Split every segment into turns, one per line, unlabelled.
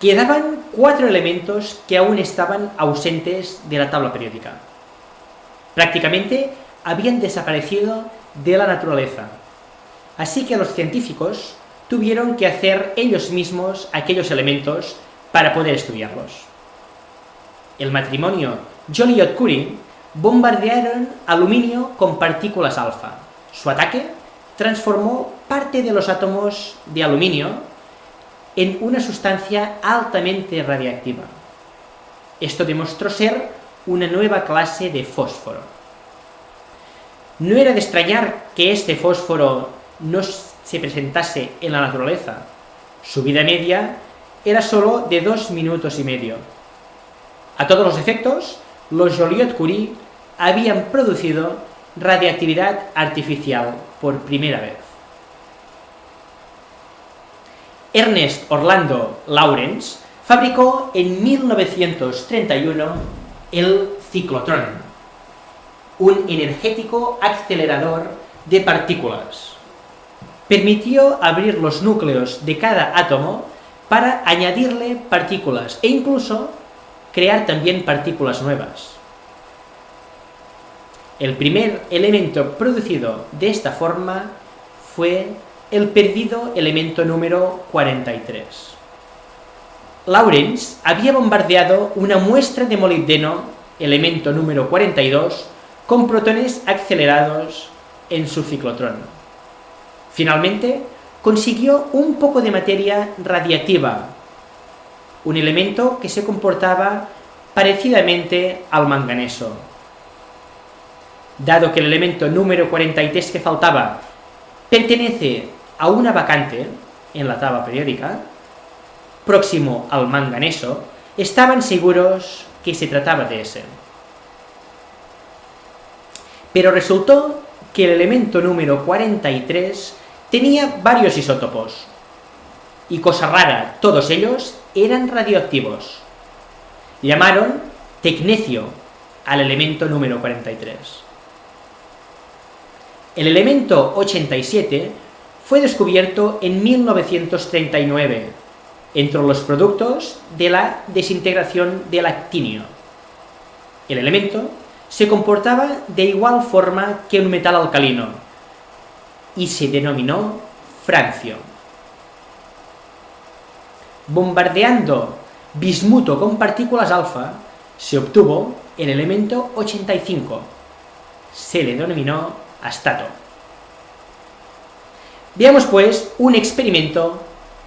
quedaban 4 elementos que aún estaban ausentes de la tabla periódica. Prácticamente habían desaparecido de la naturaleza, así que los científicos tuvieron que hacer ellos mismos aquellos elementos para poder estudiarlos. El matrimonio Joliot-Curie bombardearon aluminio con partículas alfa. Su ataque transformó parte de los átomos de aluminio en una sustancia altamente radiactiva. Esto demostró ser una nueva clase de fósforo. No era de extrañar que este fósforo no se presentase en la naturaleza. Su vida media era solo de 2 minutos y medio. A todos los efectos, los Joliot-Curie habían producido radiactividad artificial por primera vez. Ernest Orlando Lawrence fabricó en 1931 el ciclotrón, un energético acelerador de partículas. Permitió abrir los núcleos de cada átomo para añadirle partículas e incluso crear también partículas nuevas. El primer elemento producido de esta forma fue el perdido elemento número 43. Lawrence había bombardeado una muestra de molibdeno, elemento número 42, con protones acelerados en su ciclotrón. Finalmente, consiguió un poco de materia radiactiva, un elemento que se comportaba parecidamente al manganeso. Dado que el elemento número 43 que faltaba pertenece a una vacante en la tabla periódica, próximo al manganeso, estaban seguros que se trataba de ese. Pero resultó que el elemento número 43 tenía varios isótopos, y cosa rara, todos ellos eran radioactivos. Llamaron tecnecio al elemento número 43. El elemento 87 fue descubierto en 1939 entre los productos de la desintegración del actinio. El elemento se comportaba de igual forma que un metal alcalino y se denominó francio. Bombardeando bismuto con partículas alfa, se obtuvo el elemento 85. Se le denominó astato. Veamos pues un experimento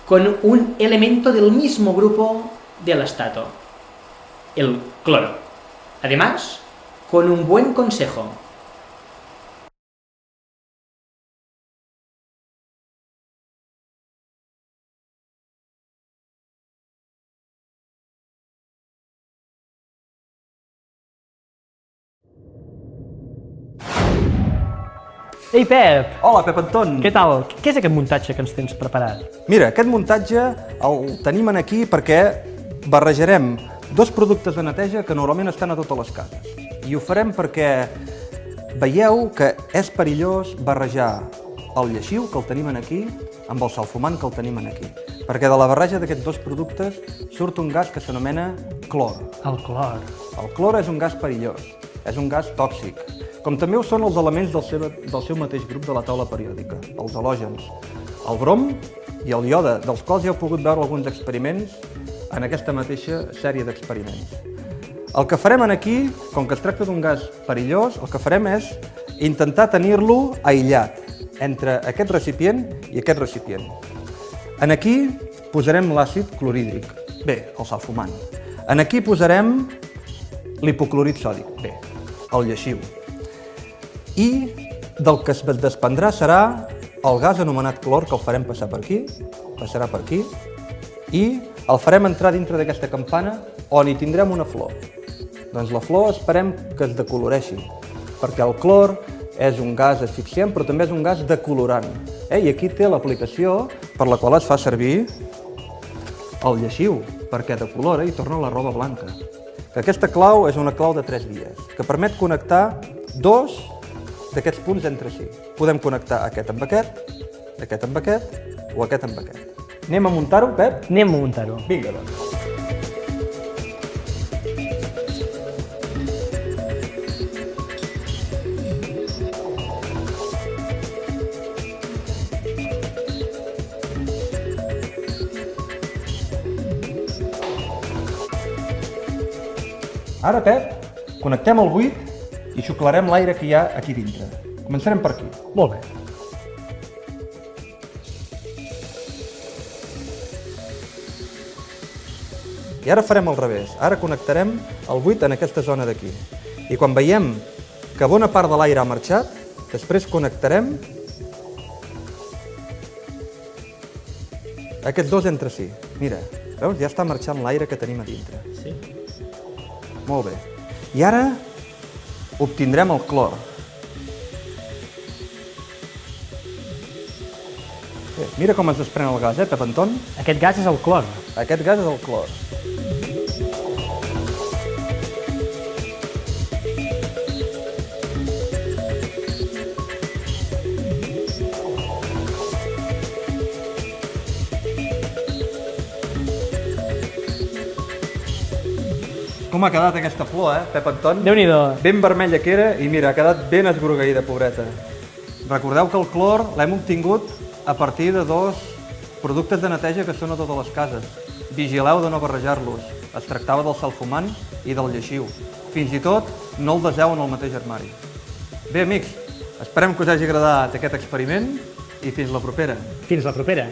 con un elemento del mismo grupo del astato, el cloro. Además, con un buen consejo.
Ei, Pep!
Hola, Pep Anton!
Què tal? Què és aquest muntatge que ens tens preparat?
Mira, aquest muntatge el tenim aquí perquè barrejarem 2 productes de neteja que normalment estan a totes les cases. I ho farem perquè veieu que és perillós barrejar el lleixiu, que el tenim aquí, amb el salfumant, que el tenim aquí. Perquè de la barreja d'aquests 2 productes surt un gas que s'anomena clor.
El clor.
El clor és un gas perillós, és un gas tòxic, com també ho són els elements del seu mateix grup de la taula periòdica, els halògens, el brom i el iode, dels quals ja heu pogut veure alguns experiments en aquesta mateixa sèrie d'experiments. El que farem aquí, com que es tracta d'un gas perillós, el que farem és intentar tenir-lo aïllat entre aquest recipient i aquest recipient. Aquí posarem l'àcid clorhídric, bé, el salfumant. Aquí posarem l'hipoclorit sòdic, bé, el lleixiu. I del que es desprendrà serà el gas anomenat clor, que el farem passar per aquí, passarà per aquí, i el farem entrar dintre d'aquesta campana on hi tindrem una flor. Doncs la flor esperem que es decoloreixi, perquè el clor és un gas asfixiant, però també és un gas decolorant. I aquí té l'aplicació per la qual es fa servir el lleixiu, perquè decolora i torna la roba blanca. Aquesta clau és una clau de 3 vies, que permet connectar 2 d'aquests punts entre si. Podem connectar aquest amb aquest, aquest amb aquest o aquest amb aquest. Anem a muntar-ho, Pep?
Anem a muntar-ho.
Vinga, doncs. Ara, Pep, connectem el buit i xuclarem l'aire que hi ha aquí dintre. Començarem per aquí.
Molt bé.
I ara farem al revés. Ara connectarem el buit en aquesta zona d'aquí. I quan veiem que bona part de l'aire ha marxat, després connectarem aquests dos entre si. Mira, veus? Ja està marxant l'aire que tenim a dintre.
Sí.
Molt bé. I ara obtindrem el clor. Bé, mira com es desprèn el gas, Pep Anton?
Aquest gas és el clor.
Aquest gas és el clor. Com ha quedat aquesta flor, Pep Anton?
Déu-n'hi-do.
Ben vermella que era i mira, ha quedat ben esgrogueïda, pobreta. Recordeu que el clor l'hem obtingut a partir de dos productes de neteja que són a totes les cases. Vigileu de no barrejar-los. Es tractava del salfumant i del lleixiu. Fins i tot no el deseu en el mateix armari. Bé, amics, esperem que us hagi agradat aquest experiment i fins la propera.
Fins la propera.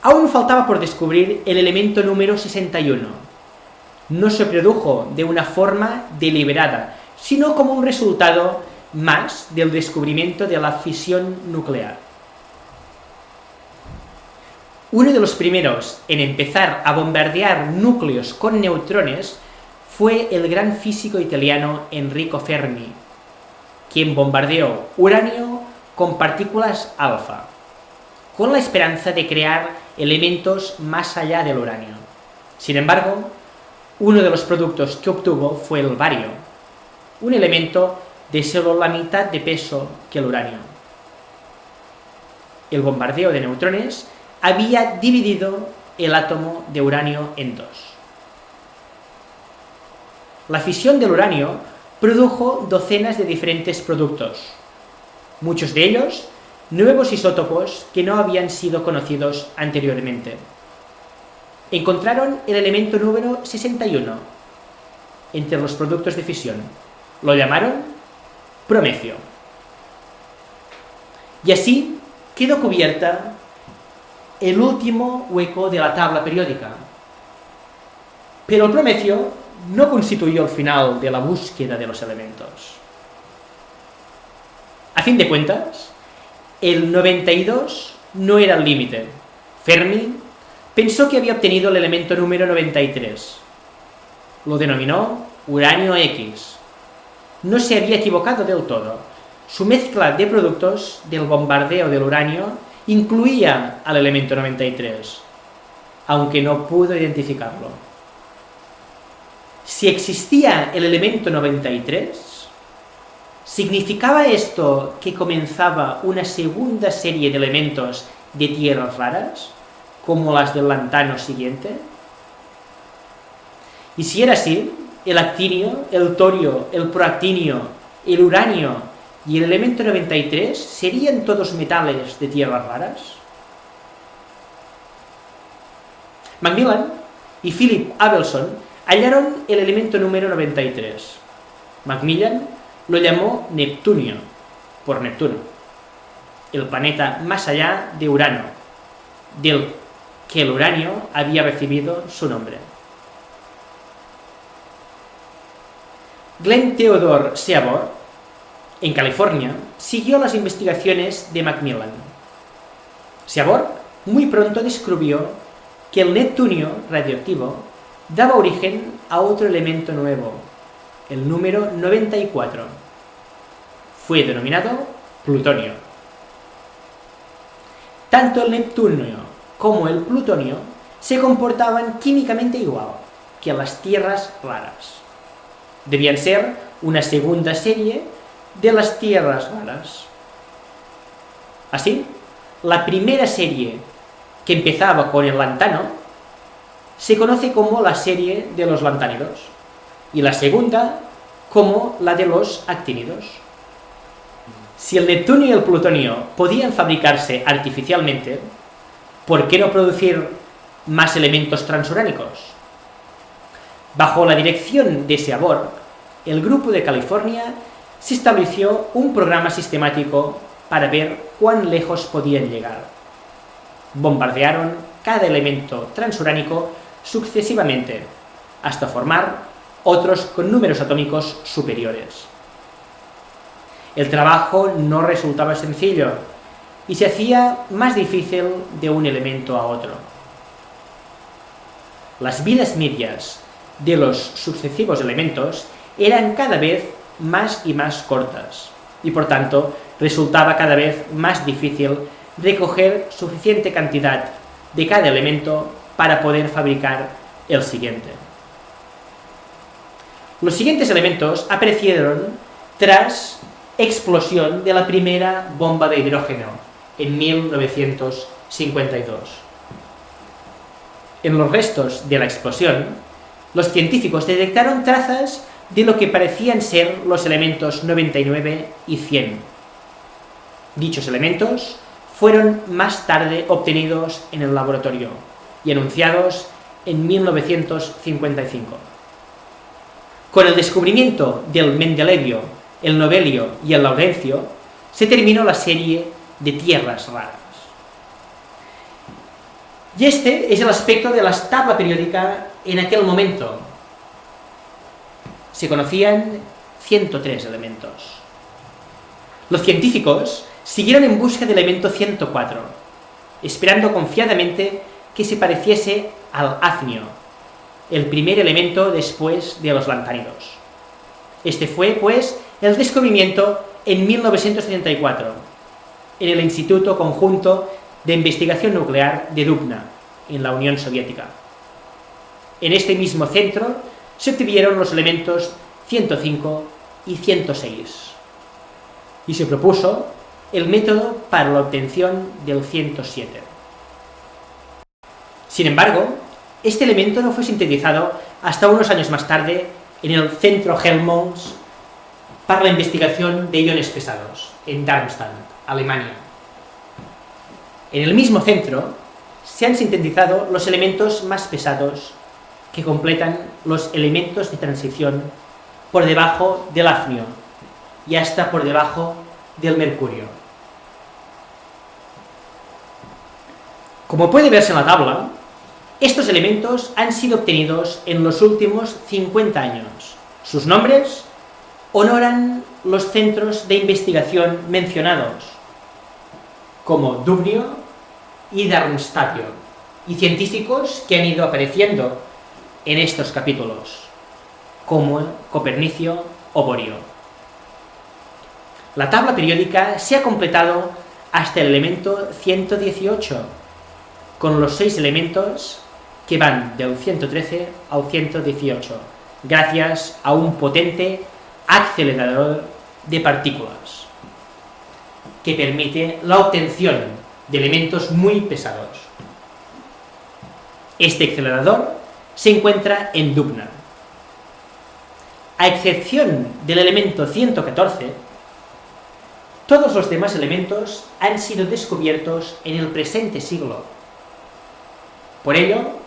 Aún faltaba por descubrir el elemento número 61. No se produjo de una forma deliberada, sino como un resultado más del descubrimiento de la fisión nuclear. Uno de los primeros en empezar a bombardear núcleos con neutrones fue el gran físico italiano Enrico Fermi, quien bombardeó uranio con partículas alfa, con la esperanza de crear elementos más allá del uranio. Sin embargo, uno de los productos que obtuvo fue el bario, un elemento de solo la mitad de peso que el uranio. El bombardeo de neutrones había dividido el átomo de uranio en dos. La fisión del uranio produjo docenas de diferentes productos, muchos de ellos nuevos isótopos que no habían sido conocidos anteriormente. Encontraron el elemento número 61 entre los productos de fisión. Lo llamaron promecio. Y así quedó cubierta el último hueco de la tabla periódica. Pero el promecio no constituyó el final de la búsqueda de los elementos. A fin de cuentas, el 92 no era el límite. Fermi pensó que había obtenido el elemento número 93. Lo denominó uranio X. No se había equivocado del todo. Su mezcla de productos del bombardeo del uranio incluía al elemento 93, aunque no pudo identificarlo. Si existía el elemento 93, ¿significaba esto que comenzaba una segunda serie de elementos de tierras raras, como las del lantano siguiente? Y si era así, el actinio, el torio, el proactinio, el uranio y el elemento 93 ¿serían todos metales de tierras raras? Macmillan y Philip Abelson hallaron el elemento número 93. Macmillan lo llamó Neptunio, por Neptuno, el planeta más allá de Urano, del que el uranio había recibido su nombre. Glenn Theodore Seaborg, en California, siguió las investigaciones de Macmillan. Seaborg muy pronto descubrió que el neptunio radioactivo daba origen a otro elemento nuevo, el número 94. Fue denominado plutonio. Tanto el neptunio como el plutonio se comportaban químicamente igual que las tierras raras. Debían ser una segunda serie de las tierras raras. Así, la primera serie, que empezaba con el lantano, se conoce como la serie de los lantánidos y la segunda como la de los actínidos. Si el neptunio y el plutonio podían fabricarse artificialmente, ¿por qué no producir más elementos transuránicos? Bajo la dirección de Seaborg, el grupo de California se estableció un programa sistemático para ver cuán lejos podían llegar. Bombardearon cada elemento transuránico sucesivamente, hasta formar otros con números atómicos superiores. El trabajo no resultaba sencillo y se hacía más difícil de un elemento a otro. Las vidas medias de los sucesivos elementos eran cada vez más y más cortas y por tanto resultaba cada vez más difícil recoger suficiente cantidad de cada elemento para poder fabricar el siguiente. Los siguientes elementos aparecieron tras explosión de la primera bomba de hidrógeno en 1952. En los restos de la explosión, los científicos detectaron trazas de lo que parecían ser los elementos 99 y 100. Dichos elementos fueron más tarde obtenidos en el laboratorio y anunciados en 1955. Con el descubrimiento del mendelevio, el novelio y el laurencio, se terminó la serie de tierras raras. Y este es el aspecto de la tabla periódica en aquel momento. Se conocían 103 elementos. Los científicos siguieron en busca del elemento 104, esperando confiadamente que se pareciese al hafnio, el primer elemento después de los lantánidos. Este fue, pues, el descubrimiento en 1974, en el Instituto Conjunto de Investigación Nuclear de Dubna, en la Unión Soviética. En este mismo centro se obtuvieron los elementos 105 y 106, y se propuso el método para la obtención del 107. Sin embargo, este elemento no fue sintetizado hasta unos años más tarde en el Centro Helmholtz para la investigación de iones pesados, en Darmstadt, Alemania. En el mismo centro se han sintetizado los elementos más pesados que completan los elementos de transición por debajo del hafnio y hasta por debajo del mercurio. Como puede verse en la tabla, estos elementos han sido obtenidos en los últimos 50 años. Sus nombres honoran los centros de investigación mencionados, como Dubnio y Darmstadtio, y científicos que han ido apareciendo en estos capítulos, como Copernicio o Borio. La tabla periódica se ha completado hasta el elemento 118, con los 6 elementos que van del 113 al 118, gracias a un potente acelerador de partículas que permite la obtención de elementos muy pesados. Este acelerador se encuentra en Dubna. A excepción del elemento 114, todos los demás elementos han sido descubiertos en el presente siglo. Por ello,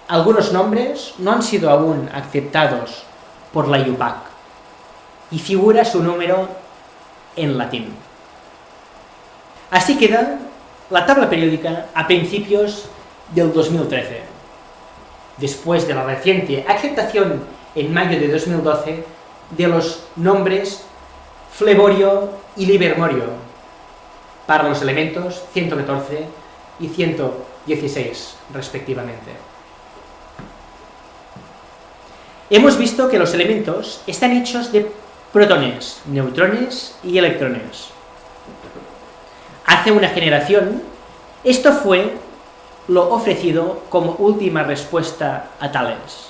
algunos nombres no han sido aún aceptados por la IUPAC y figura su número en latín. Así queda la tabla periódica a principios del 2013, después de la reciente aceptación en mayo de 2012 de los nombres Fleborio y Livermorio para los elementos 114 y 116 respectivamente. Hemos visto que los elementos están hechos de protones, neutrones y electrones. Hace una generación, esto fue lo ofrecido como última respuesta a Thales,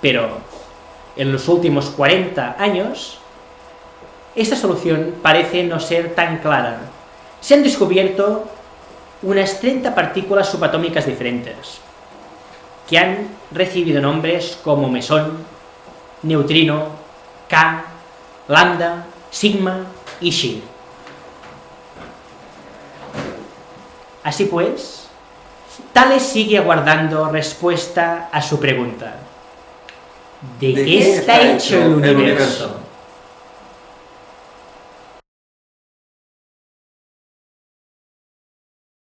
pero en los últimos 40 años, esta solución parece no ser tan clara. Se han descubierto unas 30 partículas subatómicas diferentes. que han recibido nombres como mesón, neutrino, K, lambda, sigma y xi. Así pues, Tales sigue aguardando respuesta a su pregunta. ¿De qué está hecho el universo?